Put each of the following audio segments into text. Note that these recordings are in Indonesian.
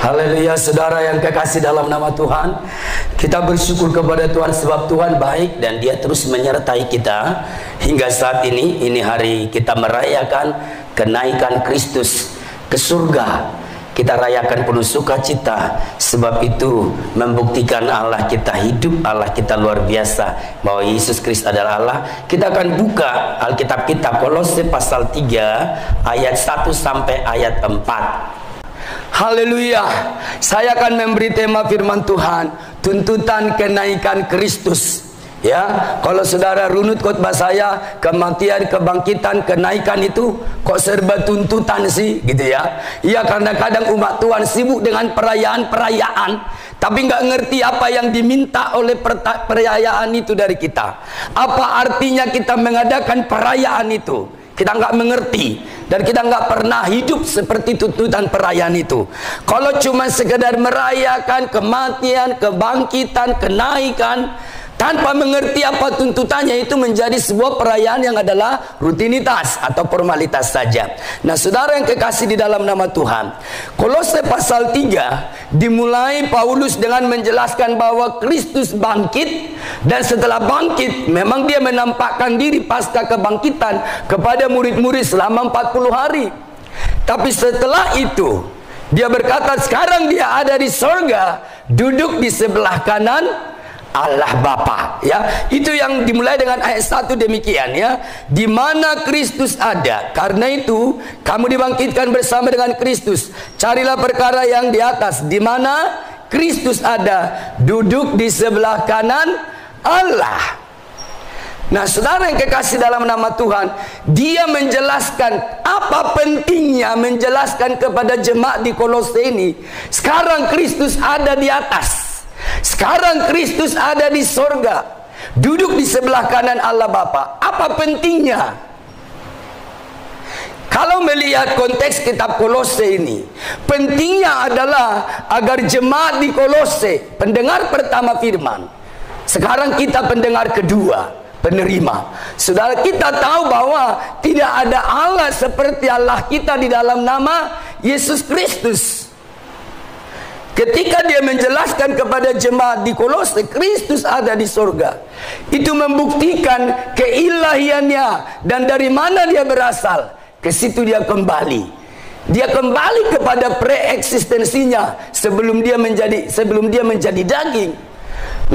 Haleluya, saudara yang kekasih dalam nama Tuhan. Kita bersyukur kepada Tuhan sebab Tuhan baik dan Dia terus menyertai kita hingga saat ini. Ini hari kita merayakan kenaikan Kristus ke surga. Kita rayakan penuh sukacita, sebab itu membuktikan Allah kita hidup, Allah kita luar biasa, bahwa Yesus Kristus adalah Allah. Kita akan buka Alkitab kita Kolose pasal 3 ayat 1 sampai ayat 4. Haleluya. Saya akan memberi tema firman Tuhan, tuntutan kenaikan Kristus. Ya, kalau saudara runut khotbah saya, kematian, kebangkitan, kenaikan itu kok serba tuntutan sih, gitu ya. Ya, karena kadang umat Tuhan sibuk dengan perayaan-perayaan, tapi nggak ngerti apa yang diminta oleh perayaan itu dari kita. Apa artinya kita mengadakan perayaan itu? Kita nggak mengerti dan kita nggak pernah hidup seperti tuntutan perayaan itu. Kalau cuma sekedar merayakan kematian, kebangkitan, kenaikan tanpa mengerti apa tuntutannya, itu menjadi sebuah perayaan yang adalah rutinitas atau formalitas saja. Nah, saudara yang kekasih di dalam nama Tuhan, Kolose pasal 3 dimulai Paulus dengan menjelaskan bahwa Kristus bangkit, dan setelah bangkit memang Dia menampakkan diri pasca kebangkitan kepada murid-murid selama 40 hari. Tapi setelah itu Dia berkata sekarang Dia ada di sorga, duduk di sebelah kanan Allah Bapa, ya. Itu yang dimulai dengan ayat 1 demikian, ya. Di mana Kristus ada, karena itu kamu dibangkitkan bersama dengan Kristus. Carilah perkara yang di atas, di mana Kristus ada, duduk di sebelah kanan Allah. Nah, saudara yang kekasih dalam nama Tuhan, Dia menjelaskan apa pentingnya menjelaskan kepada jemaat di Kolose ini. Sekarang Kristus ada di atas. Sekarang Kristus ada di sorga, duduk di sebelah kanan Allah Bapa. Apa pentingnya? Kalau melihat konteks kitab Kolose ini, pentingnya adalah agar jemaat di Kolose, pendengar pertama firman, sekarang kita pendengar kedua, penerima. Saudara, kita tahu bahwa tidak ada Allah seperti Allah kita di dalam nama Yesus Kristus. Ketika Dia menjelaskan kepada jemaat di Kolose, Kristus ada di surga, itu membuktikan keilahiannya dan dari mana Dia berasal. Ke situ Dia kembali. Dia kembali kepada preeksistensinya sebelum dia menjadi daging.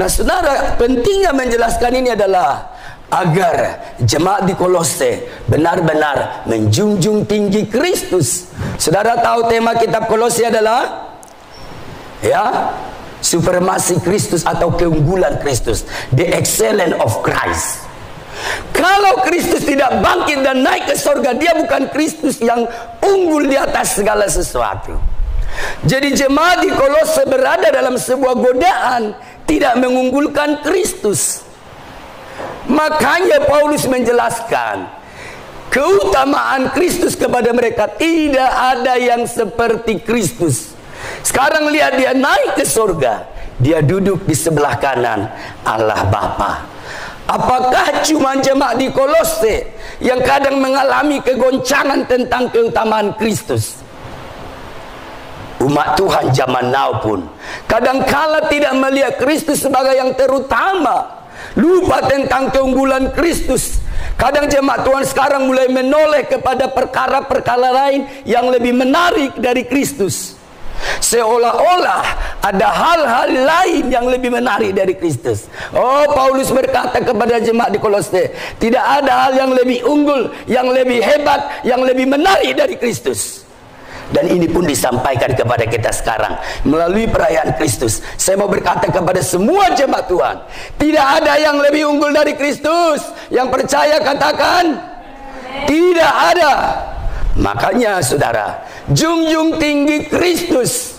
Nah, saudara, pentingnya menjelaskan ini adalah agar jemaat di Kolose benar-benar menjunjung tinggi Kristus. Saudara tahu tema kitab Kolose adalah, ya, supremasi Kristus atau keunggulan Kristus, the excellence of Christ. Kalau Kristus tidak bangkit dan naik ke surga, Dia bukan Kristus yang unggul di atas segala sesuatu. Jadi jemaat di Kolose berada dalam sebuah godaan tidak mengunggulkan Kristus. Makanya Paulus menjelaskan keutamaan Kristus kepada mereka. Tidak ada yang seperti Kristus. Sekarang lihat Dia naik ke surga, Dia duduk di sebelah kanan Allah Bapa. Apakah cuma jemaat di Kolose yang kadang mengalami kegoncangan tentang keutamaan Kristus? Umat Tuhan zaman now pun kadangkala tidak melihat Kristus sebagai yang terutama, lupa tentang keunggulan Kristus. Kadang jemaat Tuhan sekarang mulai menoleh kepada perkara-perkara lain yang lebih menarik dari Kristus. Seolah-olah ada hal-hal lain yang lebih menarik dari Kristus. Oh, Paulus berkata kepada jemaat di Kolose, tidak ada hal yang lebih unggul, yang lebih hebat, yang lebih menarik dari Kristus. Dan ini pun disampaikan kepada kita sekarang melalui perayaan Kristus. Saya mau berkata kepada semua jemaat Tuhan, tidak ada yang lebih unggul dari Kristus. Yang percaya katakan, tidak ada. Makanya saudara, junjung tinggi Kristus.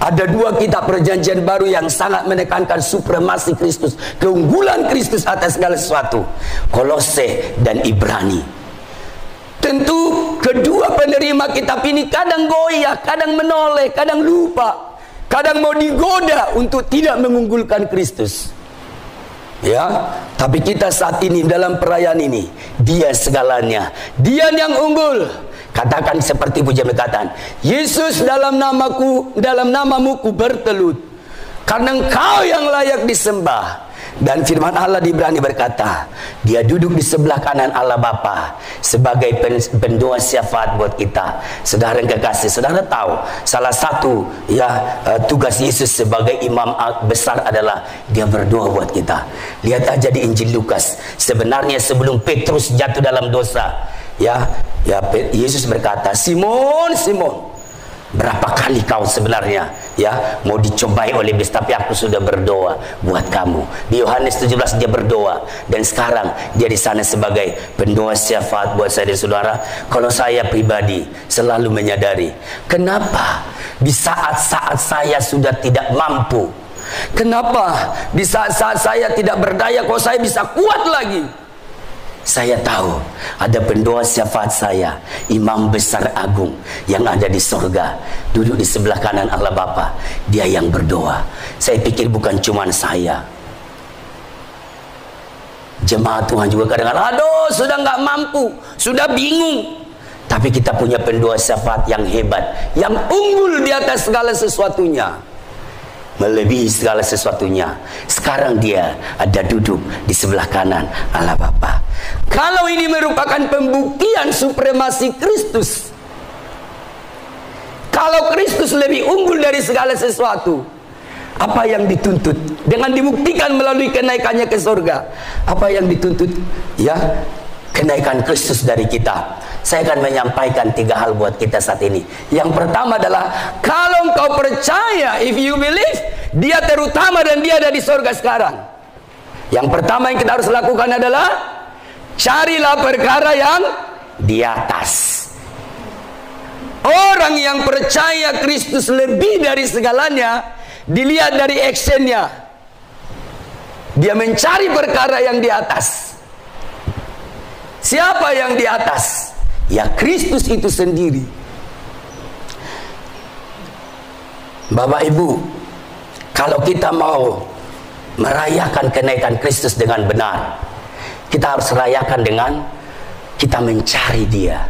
Ada dua kitab perjanjian baru yang sangat menekankan supremasi Kristus, keunggulan Kristus atas segala sesuatu, Kolose dan Ibrani. Tentu kedua penerima kitab ini kadang goyah, kadang menoleh, kadang lupa, kadang mau digoda untuk tidak mengunggulkan Kristus. Ya, tapi kita saat ini dalam perayaan ini, Dia segalanya, Dia yang unggul. Katakan seperti pujian berkata, Yesus, dalam namamu ku bertelut, karena Engkau yang layak disembah. Dan firman Allah di Ibrani berkata, Dia duduk di sebelah kanan Allah Bapa sebagai pendoa syafaat buat kita. Saudara yang kekasih, saudara tahu salah satu tugas Yesus sebagai imam besar adalah Dia berdoa buat kita. Lihat aja di Injil Lukas, sebenarnya sebelum Petrus jatuh dalam dosa, Yesus berkata, Simon, Simon, berapa kali kau sebenarnya mau dicobai oleh iblis, tapi aku sudah berdoa buat kamu. Di Yohanes 17 dia berdoa, dan sekarang dia di sana sebagai pendoa syafaat buat saya dan saudara. Kalau saya pribadi selalu menyadari, kenapa di saat-saat saya sudah tidak mampu, kenapa di saat-saat saya tidak berdaya, kok saya bisa kuat lagi? Saya tahu ada pendoa syafaat saya, Imam Besar Agung yang ada di sorga, duduk di sebelah kanan Allah Bapa. Dia yang berdoa. Saya pikir bukan cuma saya, jemaat Tuhan juga kadang-kadang, aduh sudah nggak mampu, sudah bingung. Tapi kita punya pendoa syafaat yang hebat, yang unggul di atas segala sesuatunya, melebihi segala sesuatunya. Sekarang dia ada duduk di sebelah kanan Allah Bapa. Kalau ini merupakan pembuktian supremasi Kristus, kalau Kristus lebih unggul dari segala sesuatu, apa yang dituntut dengan dibuktikan melalui kenaikannya ke surga? Apa yang dituntut? Kenaikan Kristus dari kita. Saya akan menyampaikan 3 hal buat kita saat ini. Yang pertama adalah, kalau engkau percaya, if you believe, Dia terutama dan Dia ada di surga sekarang. Yang pertama yang kita harus lakukan adalah, carilah perkara yang di atas. Orang yang percaya Kristus lebih dari segalanya, dilihat dari actionnya. Dia mencari perkara yang di atas. Siapa yang di atas? Ya, Kristus itu sendiri. Bapak Ibu, kalau kita mau merayakan kenaikan Kristus dengan benar, kita harus rayakan dengan kita mencari Dia.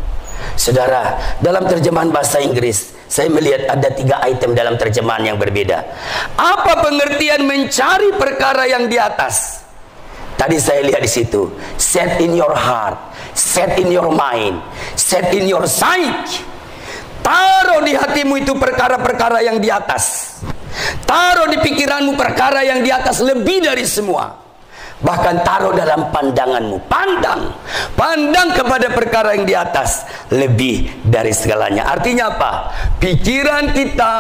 Saudara, dalam terjemahan bahasa Inggris, saya melihat ada 3 item dalam terjemahan yang berbeda. Apa pengertian mencari perkara yang di atas? Tadi saya lihat di situ, set in your heart, set in your mind, set in your sight. Taruh di hatimu itu perkara-perkara yang di atas. Taruh di pikiranmu perkara yang di atas lebih dari semua. Bahkan taruh dalam pandanganmu. Pandang kepada perkara yang di atas lebih dari segalanya. Artinya apa? Pikiran kita,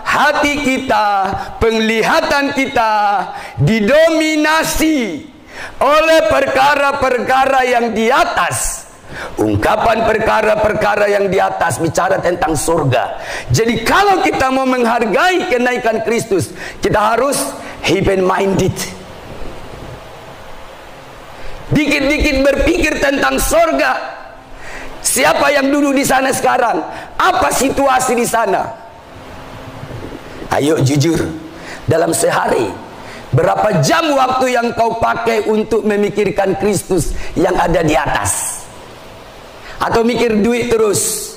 hati kita, penglihatan kita didominasi oleh perkara-perkara yang di atas. Ungkapan perkara-perkara yang di atas bicara tentang surga. Jadi kalau kita mau menghargai kenaikan Kristus, kita harus heaven minded. Dikit-dikit berpikir tentang surga. Siapa yang duduk di sana sekarang? Apa situasi di sana? Ayo jujur, dalam sehari berapa jam waktu yang kau pakai untuk memikirkan Kristus yang ada di atas? Atau mikir duit terus?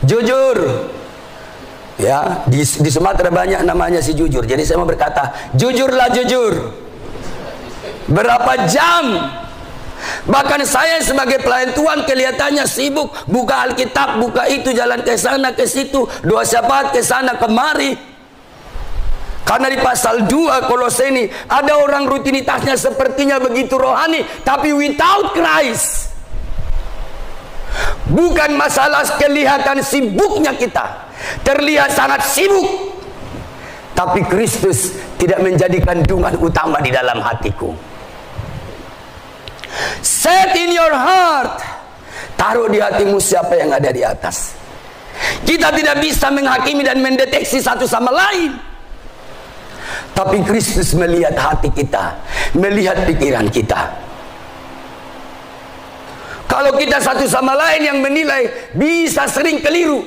Jujur. Ya, di Sumatera banyak namanya si jujur. Jadi saya mau berkata, jujurlah jujur. Berapa jam? Bahkan saya sebagai pelayan Tuhan kelihatannya sibuk, buka Alkitab, buka itu, jalan ke sana ke situ, doa syafaat ke sana kemari. Karena di pasal 2 Kolose ini ada orang rutinitasnya sepertinya begitu rohani, tapi without Christ. Bukan masalah kelihatan sibuknya kita, terlihat sangat sibuk, tapi Kristus tidak menjadikan kandungan utama di dalam hatiku. Set in your heart, taruh di hatimu siapa yang ada di atas. Kita tidak bisa menghakimi dan mendeteksi satu sama lain, tapi Kristus melihat hati kita, melihat pikiran kita. Kalau kita satu sama lain yang menilai, bisa sering keliru.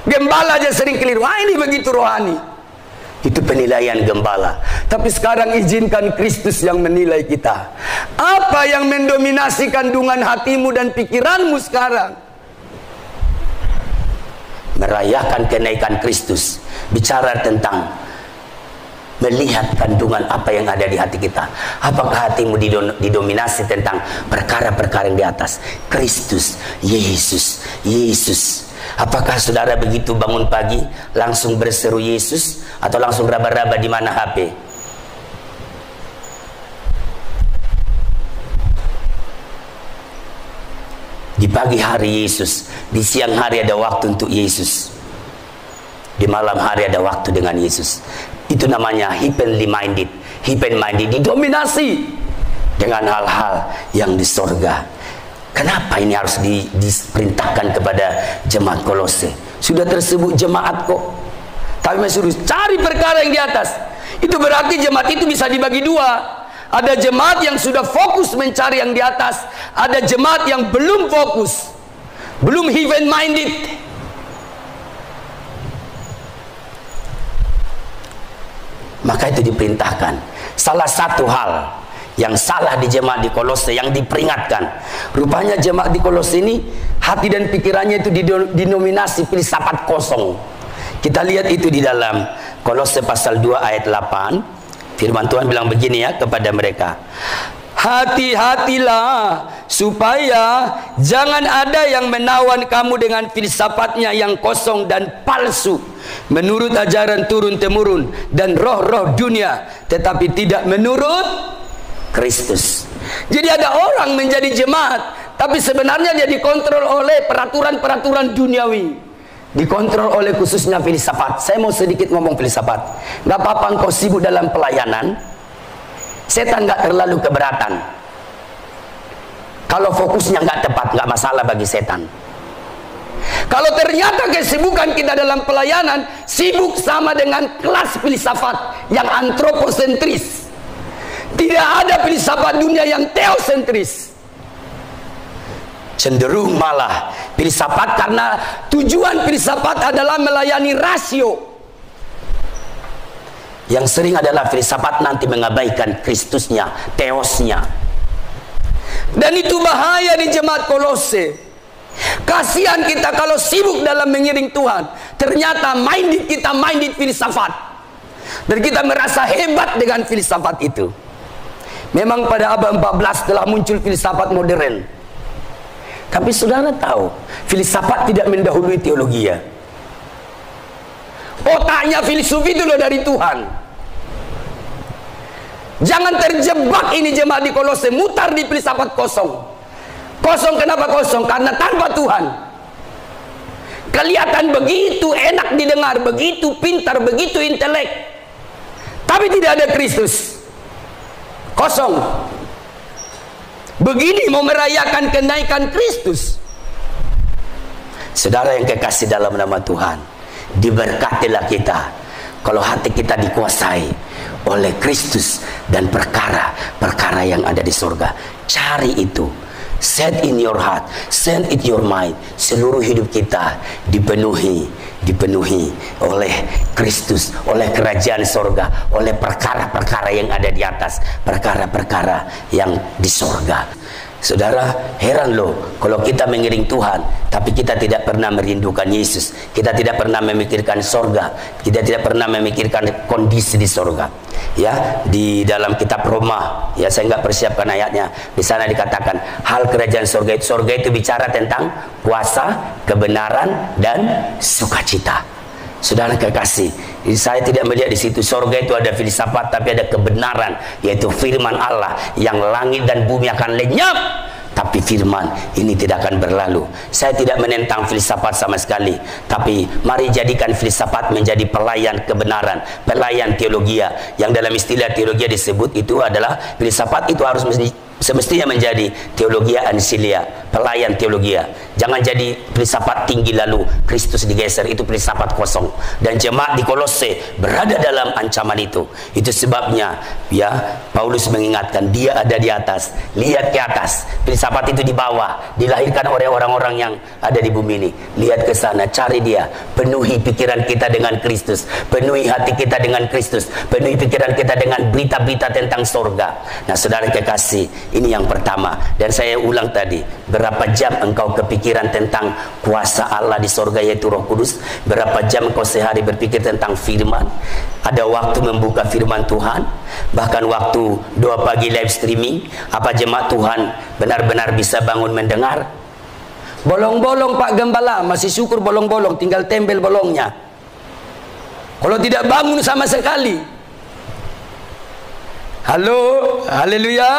Gembala aja sering keliru. Ini begitu rohani. Itu penilaian gembala. Tapi sekarang izinkan Kristus yang menilai kita. Apa yang mendominasi kandungan hatimu dan pikiranmu sekarang? merayakan kenaikan Kristus, bicara tentang melihat kandungan apa yang ada di hati kita. Apakah hatimu didominasi tentang perkara-perkara yang di atas? Kristus, Yesus, Yesus. Apakah saudara begitu bangun pagi langsung berseru Yesus, atau langsung raba-raba di mana HP? Di pagi hari Yesus, di siang hari ada waktu untuk Yesus, di malam hari ada waktu dengan Yesus. Itu namanya heavenly minded. Heaven minded didominasi dengan hal-hal yang di sorga. Kenapa ini harus diperintahkan kepada jemaat Kolose? Sudah tersebut jemaat kok, tapi masih harus cari perkara yang di atas. Itu berarti jemaat itu bisa dibagi dua. Ada jemaat yang sudah fokus mencari yang di atas, ada jemaat yang belum fokus, belum heaven minded. Maka itu diperintahkan. Salah satu hal yang salah di jemaat di Kolose yang diperingatkan, rupanya jemaat di Kolose ini hati dan pikirannya itu dinominasi filsafat kosong. Kita lihat itu di dalam Kolose pasal 2 ayat 8. Firman Tuhan bilang begini ya kepada mereka, hati-hatilah supaya jangan ada yang menawan kamu dengan filsafatnya yang kosong dan palsu, menurut ajaran turun-temurun dan roh-roh dunia, tetapi tidak menurut Kristus. Jadi ada orang menjadi jemaat, tapi sebenarnya dia dikontrol oleh peraturan-peraturan duniawi, dikontrol oleh khususnya filsafat. Saya mau sedikit ngomong filsafat. Gak apa-apa engkau sibuk dalam pelayanan, setan gak terlalu keberatan. Kalau fokusnya gak tepat, gak masalah bagi setan. Kalau ternyata kesibukan kita dalam pelayanan sibuk sama dengan kelas filsafat yang antroposentris, tidak ada filsafat dunia yang teosentris, cenderung malah filsafat, karena tujuan filsafat adalah melayani rasio, yang sering adalah filsafat nanti mengabaikan Kristusnya, teosnya. Dan itu bahaya di jemaat Kolose. Kasihan kita kalau sibuk dalam mengiring Tuhan, ternyata minded kita minded filsafat, dan kita merasa hebat dengan filsafat itu. Memang pada abad 14 telah muncul filsafat modern, tapi saudara tahu filsafat tidak mendahului teologi ya. Otaknya filsuf itu loh dari Tuhan. Jangan terjebak ini jemaat di Kolose, mutar di filsafat kosong. Kosong kenapa kosong? Karena tanpa Tuhan kelihatan begitu enak didengar, begitu pintar, begitu intelek, tapi tidak ada Kristus. Kosong. Begini mau merayakan kenaikan Kristus. Saudara yang kekasih dalam nama Tuhan, diberkatilah kita kalau hati kita dikuasai oleh Kristus dan perkara-perkara yang ada di surga. Cari itu, set in your heart, set in your mind. Seluruh hidup kita dipenuhi oleh Kristus, oleh kerajaan surga, oleh perkara-perkara yang ada di atas, perkara-perkara yang di surga. Saudara, heran loh kalau kita mengiring Tuhan tapi kita tidak pernah merindukan Yesus, kita tidak pernah memikirkan surga, kita tidak pernah memikirkan kondisi di surga. Ya, di dalam kitab Roma, ya saya nggak persiapkan ayatnya, di sana dikatakan hal kerajaan surga itu bicara tentang kuasa, kebenaran, dan sukacita. Saudara kekasih, saya tidak melihat di situ surga itu ada filsafat, tapi ada kebenaran, yaitu firman Allah yang langit dan bumi akan lenyap, tapi firman ini tidak akan berlalu. Saya tidak menentang filsafat sama sekali, tapi mari jadikan filsafat menjadi pelayan kebenaran, pelayan teologia. Yang dalam istilah teologia disebut itu adalah filsafat itu harus semestinya menjadi teologia ansilia, pelayan teologia. Jangan jadi filsafat tinggi lalu Kristus digeser, itu filsafat kosong. Dan jemaat di Kolose berada dalam ancaman itu. Itu sebabnya ya Paulus mengingatkan, dia ada di atas, lihat ke atas. Filsafat itu di bawah, dilahirkan oleh orang-orang yang ada di bumi ini. Lihat ke sana, cari dia, penuhi pikiran kita dengan Kristus, penuhi hati kita dengan Kristus, penuhi pikiran kita dengan berita-berita tentang surga. Nah saudara kekasih, Ini yang pertama. Dan saya ulang tadi, berapa jam engkau kepikiran tentang kuasa Allah di sorga yaitu Roh Kudus? Berapa jam engkau sehari berpikir tentang firman? Ada waktu membuka firman Tuhan? Bahkan waktu doa pagi live streaming, apa jemaat Tuhan benar-benar bisa bangun mendengar? Bolong-bolong Pak Gembala, masih syukur bolong-bolong, tinggal tempel bolongnya. Kalau tidak bangun sama sekali. Halo, haleluya.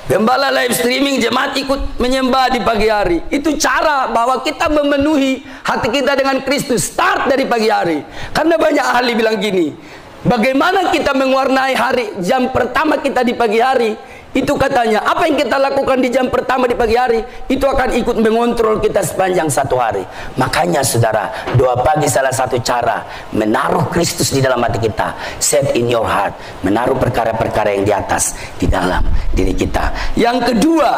Gembala live streaming, jemaat ikut menyembah di pagi hari. Itu cara bahwa kita memenuhi hati kita dengan Kristus. Start dari pagi hari. Karena banyak ahli bilang gini, bagaimana kita mewarnai hari jam pertama kita di pagi hari? Itu katanya, apa yang kita lakukan di jam pertama di pagi hari, itu akan ikut mengontrol kita sepanjang satu hari. Makanya saudara, doa pagi salah satu cara menaruh Kristus di dalam hati kita. Set in your heart, menaruh perkara-perkara yang di atas di dalam diri kita. Yang kedua,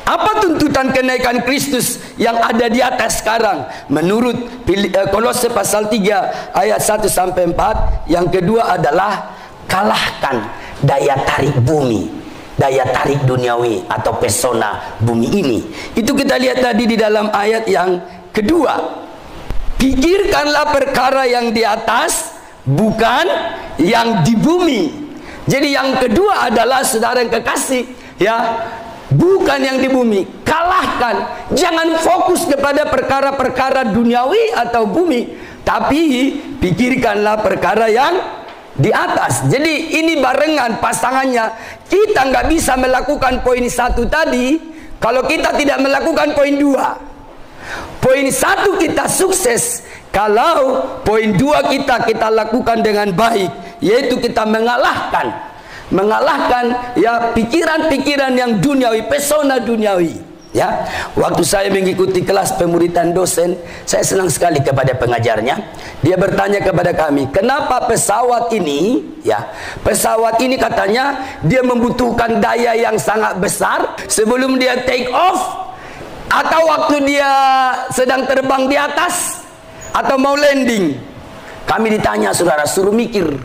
apa tuntutan kenaikan Kristus yang ada di atas sekarang? Menurut Kolose pasal 3 ayat 1 sampai 4, yang kedua adalah kalahkan daya tarik bumi, daya tarik duniawi atau pesona bumi ini. Itu kita lihat tadi di dalam ayat yang kedua. Pikirkanlah perkara yang di atas, bukan yang di bumi. Jadi yang kedua adalah, saudara yang kekasih, ya, bukan yang di bumi. Kalahkan. Jangan fokus kepada perkara-perkara duniawi atau bumi, tapi pikirkanlah perkara yang di atas. Jadi ini barengan pasangannya. Kita nggak bisa melakukan poin 1 tadi kalau kita tidak melakukan poin 2. Poin 1 kita sukses kalau poin 2 kita lakukan dengan baik, yaitu kita mengalahkan ya pikiran-pikiran yang duniawi, pesona duniawi. Ya, waktu saya mengikuti kelas pemuritan dosen, saya senang sekali kepada pengajarnya. Dia bertanya kepada kami, kenapa pesawat ini, ya, pesawat ini katanya dia membutuhkan daya yang sangat besar sebelum dia take off, atau waktu dia sedang terbang di atas, atau mau landing. Kami ditanya, saudara, suruh mikir,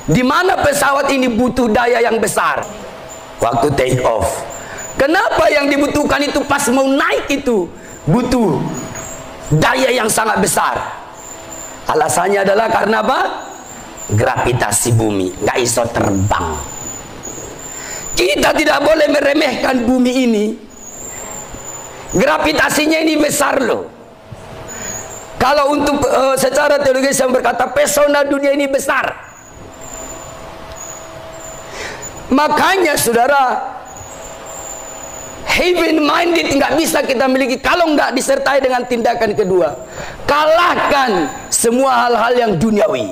di mana pesawat ini butuh daya yang besar? Waktu take off. Kenapa yang dibutuhkan itu pas mau naik itu butuh daya yang sangat besar? Alasannya adalah karena apa? Gravitasi bumi, nggak iso terbang. Kita tidak boleh meremehkan bumi ini. Gravitasinya ini besar loh. Kalau untuk secara teologis yang berkata pesona dunia ini besar. Makanya saudara, heaven minded nggak bisa kita miliki kalau nggak disertai dengan tindakan kedua. Kalahkan semua hal-hal yang duniawi.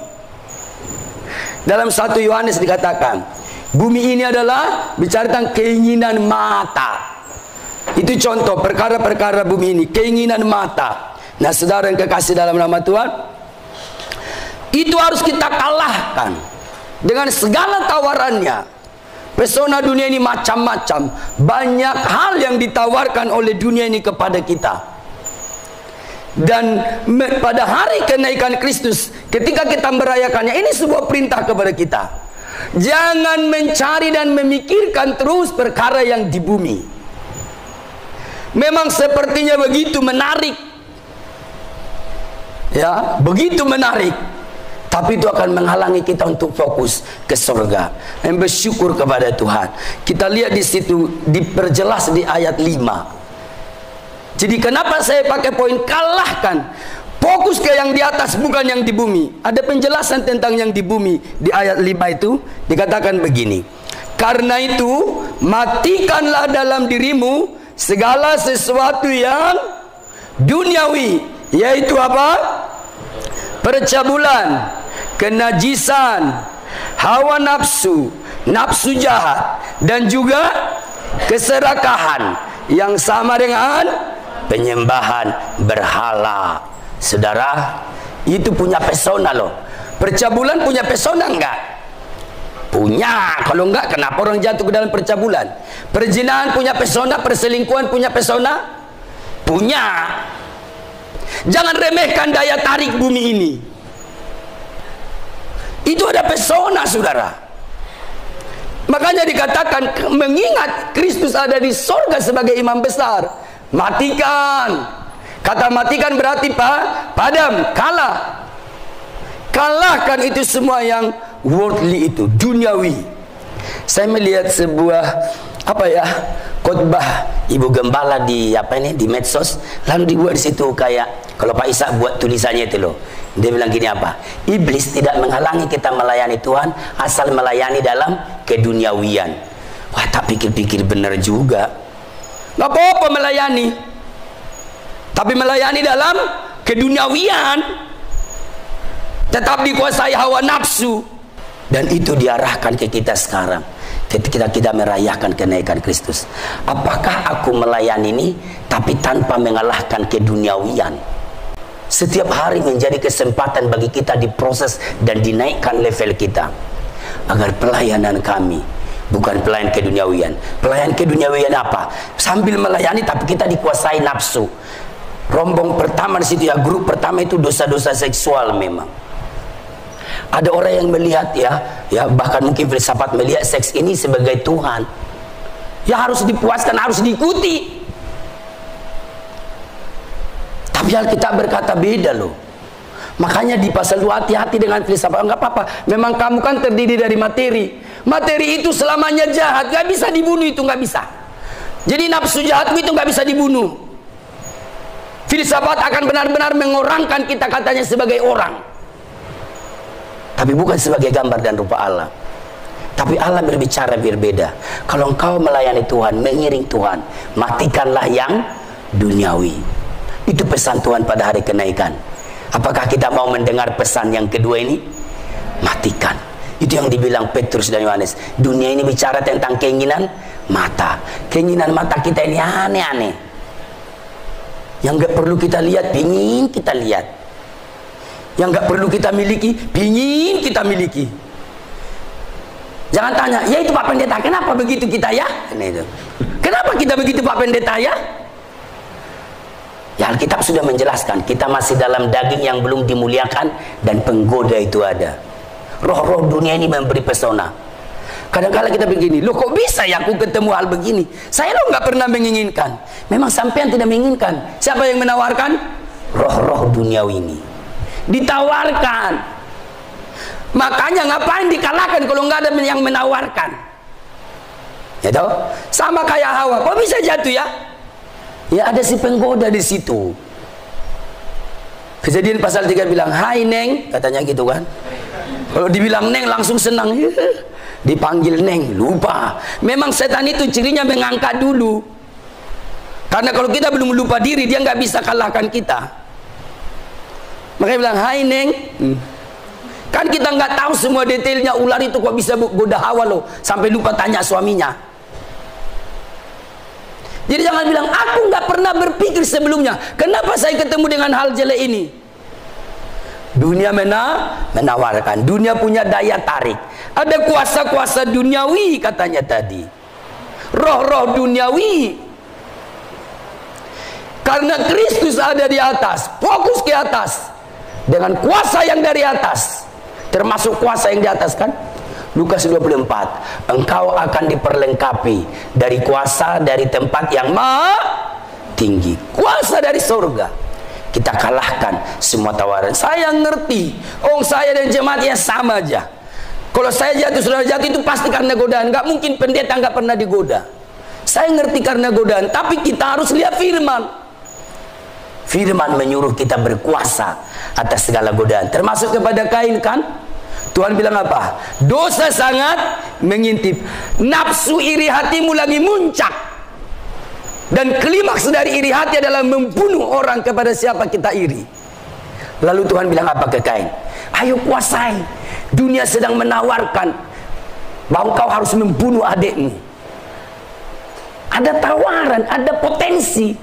Dalam 1 Yohanes dikatakan, bumi ini adalah bicara tentang keinginan mata. Itu contoh perkara-perkara bumi ini, keinginan mata. Nah, saudara yang kekasih dalam nama Tuhan, itu harus kita kalahkan dengan segala tawarannya. Pesona dunia ini macam-macam. Banyak hal yang ditawarkan oleh dunia ini kepada kita. Dan pada hari kenaikan Kristus, ketika kita merayakannya, ini sebuah perintah kepada kita. Jangan mencari dan memikirkan terus perkara yang di bumi. Memang sepertinya begitu menarik. Ya, begitu menarik. Tapi itu akan menghalangi kita untuk fokus ke surga dan bersyukur kepada Tuhan. Kita lihat di situ diperjelas di ayat 5. Jadi kenapa saya pakai poin kalahkan? Fokus ke yang di atas, bukan yang di bumi. Ada penjelasan tentang yang di bumi di ayat 5 itu dikatakan begini. Karena itu matikanlah dalam dirimu segala sesuatu yang duniawi, yaitu apa? Percabulan, kenajisan, hawa nafsu, nafsu jahat, dan juga keserakahan yang sama dengan penyembahan berhala. Saudara, itu punya pesona loh. Percabulan punya pesona enggak? Punya. Kalau enggak, kenapa orang jatuh ke dalam percabulan? Perzinahan punya pesona, perselingkuhan punya pesona? Punya. Jangan remehkan daya tarik bumi ini. Itu ada pesona, saudara. Makanya dikatakan mengingat Kristus ada di sorga sebagai imam besar, matikan. Kata matikan berarti padam, kalah. Kalahkan itu semua yang worldly itu, duniawi. Saya melihat sebuah khotbah ibu gembala di di medsos, lalu dibuat di situ kayak kalau Pak Ishak buat tulisannya itu loh. Dia bilang gini iblis tidak menghalangi kita melayani Tuhan asal melayani dalam keduniawian. Wah, tak pikir-pikir benar juga. Nggak apa-apa melayani, tapi melayani dalam keduniawian, tetap dikuasai hawa nafsu. Dan itu diarahkan ke kita sekarang ketika kita merayakan kenaikan Kristus. Apakah aku melayani ini tapi tanpa mengalahkan keduniawian? Setiap hari menjadi kesempatan bagi kita diproses dan dinaikkan level kita, agar pelayanan kami bukan pelayan keduniawian. Pelayan keduniawian apa? Sambil melayani tapi kita dikuasai nafsu. Rombong pertama di situ grup pertama itu dosa-dosa seksual memang. Ada orang yang melihat bahkan mungkin filsafat melihat seks ini sebagai Tuhan. Ya harus dipuaskan, harus diikuti. Tapi Alkitab berkata beda loh. Makanya di pasal 2 hati-hati dengan filsafat. Enggak apa-apa, memang kamu kan terdiri dari materi. Materi itu selamanya jahat, gak bisa dibunuh, itu gak bisa. Jadi nafsu jahatmu itu gak bisa dibunuh. Filsafat akan benar-benar mengorangkan kita katanya sebagai orang, tapi bukan sebagai gambar dan rupa Allah. Tapi Allah berbicara berbeda. Kalau engkau melayani Tuhan, mengiring Tuhan, matikanlah yang duniawi. Itu pesan Tuhan pada hari kenaikan. Apakah kita mau mendengar pesan yang kedua ini? Matikan. Itu yang dibilang Petrus dan Yohanes. Dunia ini bicara tentang keinginan mata. Keinginan mata kita ini aneh-aneh. Yang gak perlu kita lihat, pingin kita lihat. Yang gak perlu kita miliki, pingin kita miliki. Jangan tanya, ya itu Pak Pendeta, kenapa begitu kita ya? Kenapa kita begitu Pak Pendeta ya? Ya Alkitab sudah menjelaskan, kita masih dalam daging yang belum dimuliakan dan penggoda itu ada. Roh-roh dunia ini memberi pesona. Kadang-kadang kita begini, loh kok bisa ya aku ketemu hal begini? Saya loh nggak pernah menginginkan. Memang sampean tidak menginginkan. Siapa yang menawarkan? Roh-roh duniawi ini ditawarkan. Makanya ngapain dikalahkan kalau nggak ada yang menawarkan? Ya toh? Sama kayak Hawa, kok bisa jatuh ya? Ya ada si penggoda di situ. Kejadian pasal 3 bilang, "Hai Neng," katanya gitu kan. Kalau dibilang Neng langsung senang. Dipanggil Neng, lupa. Memang setan itu cirinya mengangkat dulu. Karena kalau kita belum lupa diri, dia nggak bisa kalahkan kita. Makanya bilang, "Hai Neng." Kan kita nggak tahu semua detailnya ular itu kok bisa goda Hawa loh, sampai lupa tanya suaminya. Jadi jangan bilang, aku nggak pernah berpikir sebelumnya, kenapa saya ketemu dengan hal jelek ini? Dunia menawarkan, dunia punya daya tarik. Ada kuasa-kuasa duniawi katanya tadi. Roh-roh duniawi. Karena Kristus ada di atas, fokus ke atas. Dengan kuasa yang dari atas. Termasuk kuasa yang di atas kan? Lukas 24, engkau akan diperlengkapi dari kuasa dari tempat yang maha tinggi, kuasa dari surga. Kita kalahkan semua tawaran. Saya ngerti, saya dan jemaatnya sama aja. Kalau saya jatuh, saudara jatuh itu pasti karena godaan. Gak mungkin pendeta gak pernah digoda. Saya ngerti karena godaan, tapi kita harus lihat firman. Firman menyuruh kita berkuasa atas segala godaan, termasuk kepada Kain kan? Tuhan bilang apa? Dosa sangat mengintip, nafsu iri hatimu lagi muncak, dan klimaks dari iri hati adalah membunuh orang kepada siapa kita iri. Lalu Tuhan bilang apa ke Kain? Ayo kuasai. Dunia sedang menawarkan bahwa kau harus membunuh adikmu. Ada tawaran, ada potensi.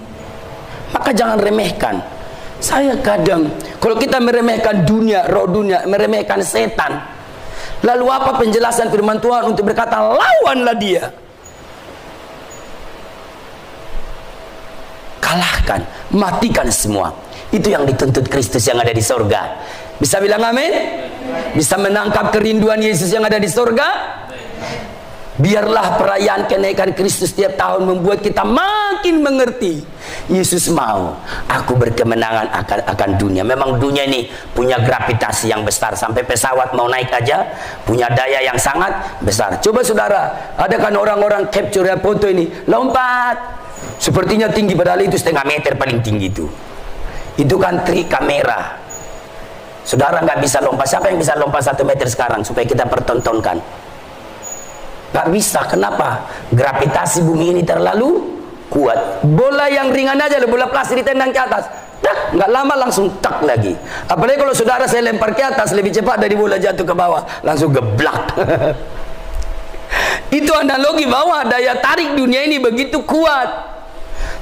Maka jangan remehkan. Saya kadang, kalau kita meremehkan dunia, roh dunia, meremehkan setan, lalu apa penjelasan firman Tuhan untuk berkata, lawanlah dia. Kalahkan, matikan semua. Itu yang dituntut Kristus yang ada di sorga. Bisa bilang amin? Bisa menangkap kerinduan Yesus yang ada di sorga? Biarlah perayaan kenaikan Kristus setiap tahun membuat kita makin mengerti. Yesus mau aku berkemenangan akan dunia. Memang dunia ini punya gravitasi yang besar, sampai pesawat mau naik aja punya daya yang sangat besar. Coba saudara, ada kan orang-orang capture foto ini lompat, sepertinya tinggi padahal itu 1,5 meter paling tinggi itu. Itu kan trik kamera. Saudara nggak bisa lompat. Siapa yang bisa lompat 1 meter sekarang supaya kita pertontonkan? Gak bisa. Kenapa? Gravitasi bumi ini terlalu kuat. Bola yang ringan aja, bola plastik ditendang ke atas, tak, nggak lama langsung tak lagi. Apalagi kalau saudara saya lempar ke atas, lebih cepat dari bola jatuh ke bawah, langsung geblak. Itu analogi bahwa daya tarik dunia ini begitu kuat.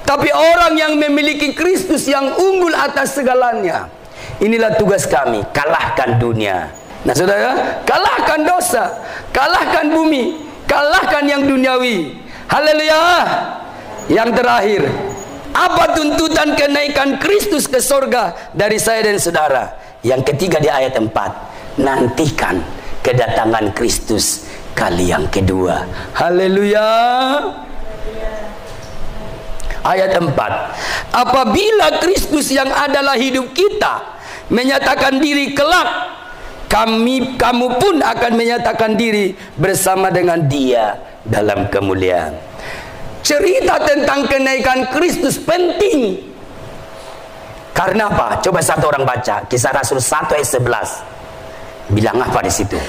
Tapi orang yang memiliki Kristus yang unggul atas segalanya, inilah tugas kami, kalahkan dunia. Nah saudara, kalahkan dosa, kalahkan bumi, kalahkan yang duniawi. Haleluya. Yang terakhir, apa tuntutan kenaikan Kristus ke sorga dari saya dan saudara? Yang ketiga di ayat 4, nantikan kedatangan Kristus kali yang kedua. Haleluya. Ayat 4, apabila Kristus yang adalah hidup kita menyatakan diri kelak, kamu pun akan menyatakan diri bersama dengan Dia dalam kemuliaan. Cerita tentang kenaikan Kristus penting. Karena apa? Coba satu orang baca Kisah Rasul 1 ayat 11. Bilang apa di situ?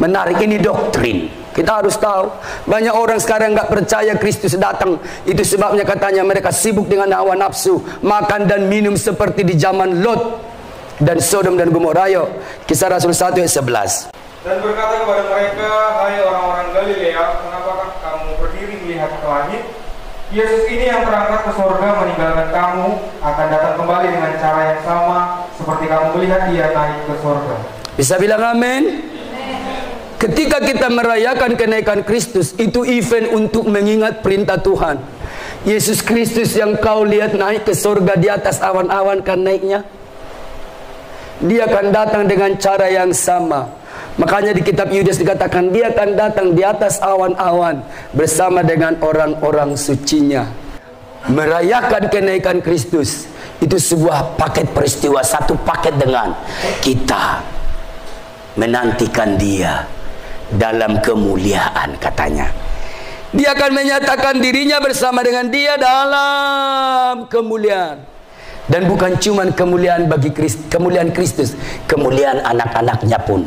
Menarik, ini doktrin. Kita harus tahu. Banyak orang sekarang nggak percaya Kristus datang. Itu sebabnya katanya mereka sibuk dengan hawa nafsu, makan dan minum seperti di zaman Lot dan Sodom dan Gomora. Ayo, Kisah Rasul 1 ayat 11. Dan berkata kepada mereka, hai orang-orang Galilea, kenapakah kamu berdiri melihat ke langit? Yesus ini yang terangkat ke sorga meninggalkan kamu akan datang kembali dengan cara yang sama seperti kamu melihat Dia naik ke sorga. Bisa bilang amin? Ketika kita merayakan kenaikan Kristus, itu event untuk mengingat perintah Tuhan. Yesus Kristus yang kau lihat naik ke sorga di atas awan-awan kan naiknya. Dia akan datang dengan cara yang sama. Makanya di kitab Yudas dikatakan Dia akan datang di atas awan-awan bersama dengan orang-orang sucinya. Merayakan kenaikan Kristus itu sebuah paket peristiwa, satu paket dengan kita menantikan Dia dalam kemuliaan. Katanya Dia akan menyatakan dirinya bersama dengan Dia dalam kemuliaan. Dan bukan cuma kemuliaan bagi Kristus, kemuliaan Kristus, kemuliaan anak-anaknya pun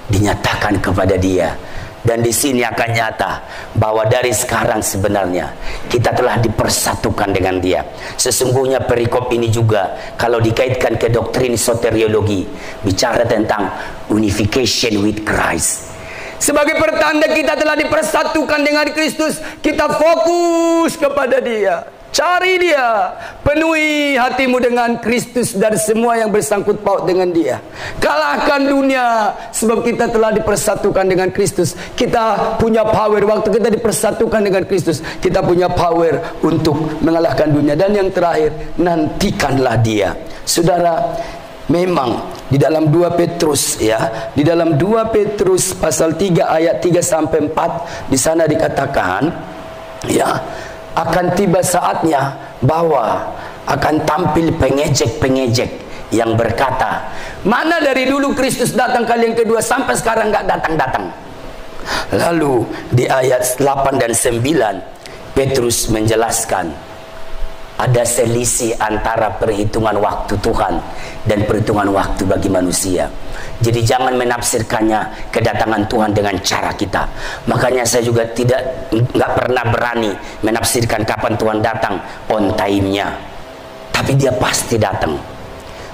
dinyatakan kepada Dia. Dan di sini akan nyata bahwa dari sekarang sebenarnya kita telah dipersatukan dengan Dia. Sesungguhnya perikop ini juga kalau dikaitkan ke doktrin soteriologi, bicara tentang unification with Christ. Sebagai pertanda kita telah dipersatukan dengan Kristus, kita fokus kepada Dia. Cari Dia, penuhi hatimu dengan Kristus dan semua yang bersangkut paut dengan Dia. Kalahkan dunia, sebab kita telah dipersatukan dengan Kristus. Kita punya power, waktu kita dipersatukan dengan Kristus, kita punya power untuk mengalahkan dunia. Dan yang terakhir, nantikanlah Dia. Saudara, memang di dalam 2 Petrus ya, di dalam 2 Petrus pasal 3 ayat 3 sampai 4 di sana dikatakan ya, akan tiba saatnya bahwa akan tampil pengejek-pengejek yang berkata, mana dari dulu Kristus datang kali yang kedua sampai sekarang nggak datang-datang. Lalu di ayat 8 dan 9 Petrus menjelaskan ada selisih antara perhitungan waktu Tuhan dan perhitungan waktu bagi manusia. Jadi jangan menafsirkannya kedatangan Tuhan dengan cara kita. Makanya saya juga nggak pernah berani menafsirkan kapan Tuhan datang on time-nya. Tapi Dia pasti datang.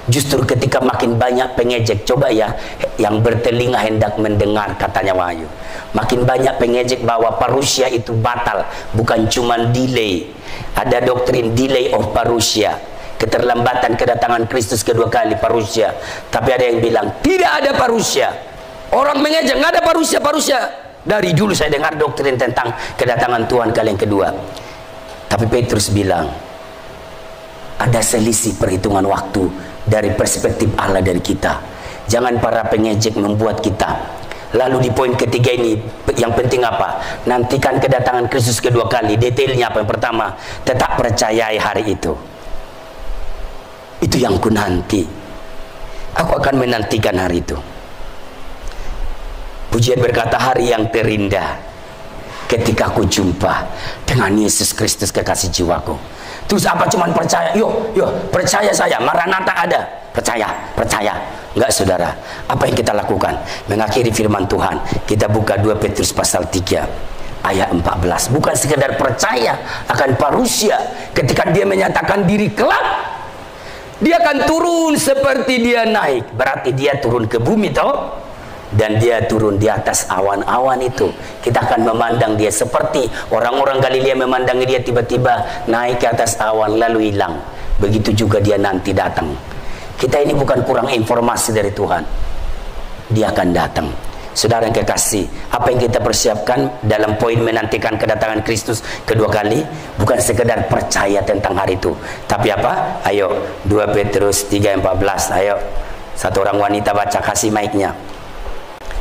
Justru ketika makin banyak pengejek, coba ya, yang bertelinga hendak mendengar, katanya Wahyu. Makin banyak pengejek bahwa parusia itu batal, bukan cuma delay. Ada doktrin delay of parusia, keterlambatan kedatangan Kristus kedua kali, parusia. Tapi ada yang bilang tidak ada parusia. Orang mengejek nggak ada parusia. Dari dulu saya dengar doktrin tentang kedatangan Tuhan kali yang kedua. Tapi Petrus bilang ada selisih perhitungan waktu dari perspektif Allah dari kita. Jangan para pengejek membuat kita Lalu di poin ketiga ini yang penting apa? Nantikan kedatangan Kristus kedua kali. Detailnya apa? Yang pertama, tetap percayai hari itu. Itu yang ku nanti. Aku akan menantikan hari itu. Pujian berkata, hari yang terindah ketika ku jumpa dengan Yesus Kristus kekasih jiwaku. Terus apa cuman percaya? Yuk, percaya saya, Maranatha ada. Percaya. Enggak saudara, apa yang kita lakukan? Mengakhiri firman Tuhan, kita buka 2 Petrus pasal 3 ayat 14. Bukan sekedar percaya akan parusia, ketika dia menyatakan diri kelak dia akan turun seperti dia naik. Berarti dia turun ke bumi toh, dan dia turun di atas awan-awan itu. Kita akan memandang dia seperti orang-orang Galilea memandang dia tiba-tiba naik ke atas awan lalu hilang. Begitu juga dia nanti datang. Kita ini bukan kurang informasi dari Tuhan. Dia akan datang. Saudara yang kekasih, apa yang kita persiapkan dalam poin menantikan kedatangan Kristus kedua kali, bukan sekedar percaya tentang hari itu, tapi apa? Ayo, 2 Petrus 3:14. Ayo, satu orang wanita baca, kasih mic-nya.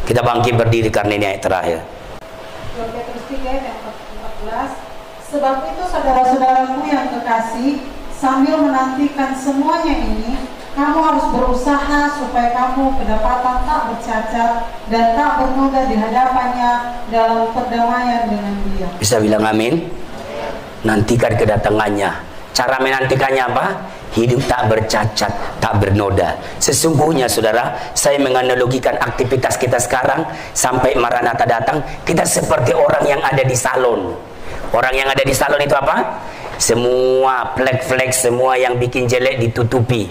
Kita bangkit berdiri karena ini ayat terakhir. 2 Petrus 3:14. Sebab itu saudara-saudaraku yang kekasih, sambil menantikan semuanya ini, kamu harus berusaha supaya kamu kedapatan tak bercacat dan tak bernoda di hadapannya dalam perdamaian dengan Dia. Bisa bilang amin? Nantikan kedatangannya. Cara menantikannya apa? Hidup tak bercacat, tak bernoda. Sesungguhnya saudara, saya menganalogikan aktivitas kita sekarang sampai Maranatha datang, kita seperti orang yang ada di salon. Orang yang ada di salon itu apa? Semua flek-flek, semua yang bikin jelek ditutupi.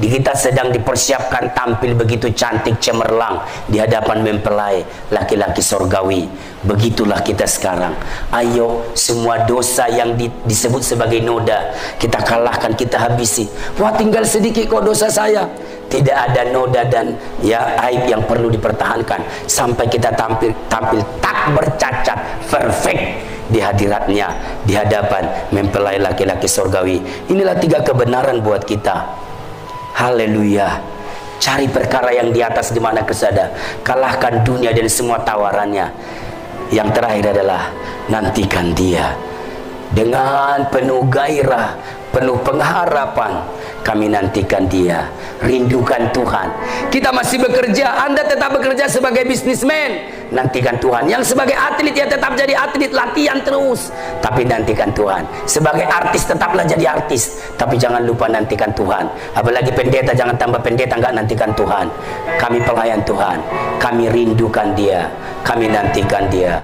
Kita sedang dipersiapkan tampil begitu cantik cemerlang di hadapan mempelai laki-laki sorgawi. Begitulah kita sekarang. Ayo, semua dosa yang disebut sebagai noda kita kalahkan, kita habisi. Wah, tinggal sedikit kok dosa saya. Tidak ada noda dan aib yang perlu dipertahankan sampai kita tampil tak bercacat, perfect di hadiratnya, di hadapan mempelai laki-laki sorgawi. Inilah 3 kebenaran buat kita. Haleluya. Cari perkara yang di atas, di mana kesada. Kalahkan dunia dan semua tawarannya. Yang terakhir adalah nantikan Dia dengan penuh gairah, penuh pengharapan. Kami nantikan Dia, rindukan Tuhan. Kita masih bekerja, Anda tetap bekerja sebagai bisnismen, nantikan Tuhan. Yang sebagai atlet, ya tetap jadi atlet, latihan terus, tapi nantikan Tuhan. Sebagai artis, tetaplah jadi artis, tapi jangan lupa nantikan Tuhan. Apalagi pendeta, jangan tambah pendeta enggak nantikan Tuhan. Kami pelayan Tuhan, kami rindukan Dia, kami nantikan Dia.